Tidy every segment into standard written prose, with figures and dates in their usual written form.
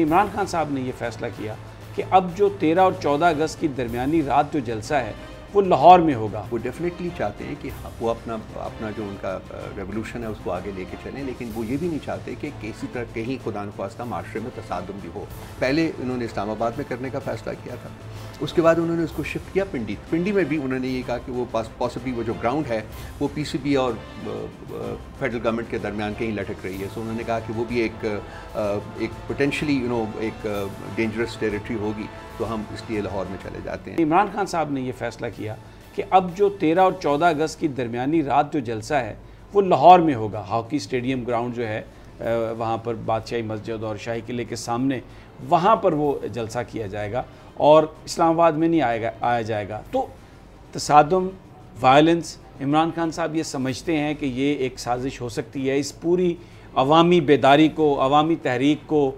عمران خان صاحب نے یہ فیصلہ کیا کہ اب جو 13 اور 14 اگست کی درمیانی رات جو جلسہ ہے وہ لاہور میں ہوگا۔ وہ ڈیفینیٹلی چاہتے ہیں کہ وہ اپنا جو ان کا ریولوشن ہے اس کو آگے لے کے چلیں، لیکن وہ یہ بھی نہیں چاہتے کہ کسی طرح کہیں خدا نخواستہ معاشرے میں تصادم بھی ہو۔ پہلے انہوں نے اسلام آباد میں کرنے کا فیصلہ کیا تھا، اس کے بعد انہوں نے اس کو شفٹ کیا پنڈی میں بھی انہوں نے یہ کہا کہ وہ پاسبلی وہ جو گراؤنڈ ہے وہ پی سی بی اور فیڈرل گورنمنٹ کے درمیان کہیں لٹک رہی ہے، سو انہوں نے کہا کہ وہ بھی ایک پوٹینشلی ایک ڈینجرس ٹیریٹری ہوگی، تو ہم اس لیے لاہور میں چلے جاتے ہیں۔ عمران خان صاحب نے یہ فیصلہ کیا کہ اب جو 13 اور 14 اگست کی درمیانی رات جو جلسہ ہے وہ لاہور میں ہوگا۔ ہاکی اسٹیڈیم گراؤنڈ جو ہے وہاں پر بادشاہی مسجد اور شاہی قلعے کے سامنے وہاں پر وہ جلسہ کیا جائے گا اور اسلام آباد میں نہیں آیا جائے گا۔ تو تصادم، وائلنس، عمران خان صاحب یہ سمجھتے ہیں کہ یہ ایک سازش ہو سکتی ہے اس پوری عوامی بیداری کو، عوامی تحریک کو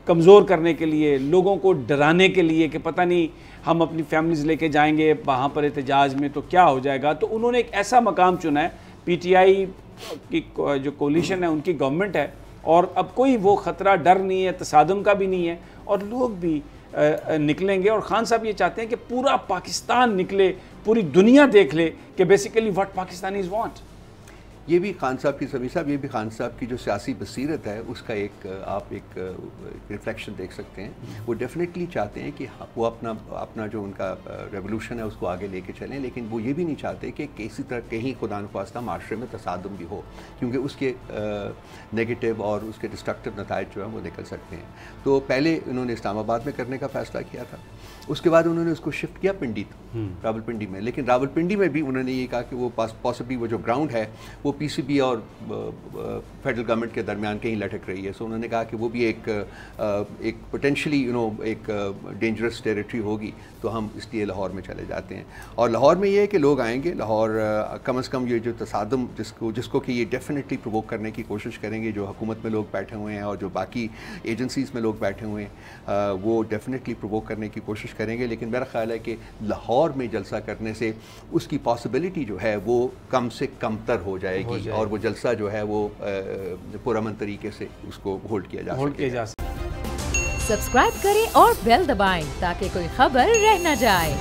کمزور کرنے کے لیے، لوگوں کو ڈرانے کے لیے کہ پتہ نہیں ہم اپنی فیملیز لے کے جائیں گے وہاں پر احتجاج میں تو کیا ہو جائے گا۔ تو انہوں نے ایک ایسا مقام چنا ہے، پی ٹی آئی کی جو کولیشن ہے ان کی گورنمنٹ ہے، اور اب کوئی وہ خطرہ ڈر نہیں ہے، تصادم کا بھی نہیں ہے، اور لوگ بھی نکلیں گے۔ اور خان صاحب یہ چاہتے ہیں کہ پورا پاکستان نکلے، پوری دنیا دیکھ لے کہ بیسیکلی واٹ پاکستانیز وانٹ۔ یہ بھی خان صاحب کی سمیع صاحب، یہ بھی خان صاحب کی جو سیاسی بصیرت ہے اس کا آپ ایک ریفلیکشن دیکھ سکتے ہیں۔ وہ ڈیفینیٹلی چاہتے ہیں کہ وہ اپنا جو ان کا ریولوشن ہے اس کو آگے لے کے چلیں، لیکن وہ یہ بھی نہیں چاہتے کہ کسی طرح کہیں خدا نخواستہ معاشرے میں تصادم بھی ہو، کیونکہ اس کے نیگیٹو اور اس کے ڈسٹرکٹیو نتائج جو ہیں وہ نکل سکتے ہیں۔ تو پہلے انہوں نے اسلام آباد میں کرنے کا فیصلہ کیا تھا، اس کے بعد انہوں نے اس کو شفٹ کیا راولپنڈی میں، لیکن راولپنڈی میں بھی انہوں نے یہ کہا کہ وہ پاسبلی وہ جو گراؤنڈ ہے وہ پی سی بی اور فیڈرل گورنمنٹ کے درمیان کہیں لٹک رہی ہے، سو انہوں نے کہا کہ وہ بھی ایک پوٹینشلی ایک ڈینجرس ٹیریٹری ہوگی، تو ہم اس لیے لاہور میں چلے جاتے ہیں۔ اور لاہور میں یہ ہے کہ لوگ آئیں گے لاہور، کم از کم یہ جو تصادم جس کو کہ یہ ڈیفینیٹلی پرووک کرنے کی کوشش کریں گے، جو حکومت میں لوگ بیٹھے ہوئے ہیں اور جو باقی ایجنسیز میں لوگ بیٹھے ہوئے ہیں وہ ڈیفینیٹلی پرووک کرنے کی کوشش کریں گے، لیکن میرا خیال ہے کہ لاہور میں جلسہ کرنے سے اس کی پاسبلٹی جو ہے وہ کم سے کم تر ہو جائے گی، اور وہ جلسہ جو ہے وہ پرامن طریقے سے اس کو ہولڈ کیا جا سکے۔ سبسکرائب کریں اور بیل دبائیں تاکہ کوئی خبر رہ نہ جائے۔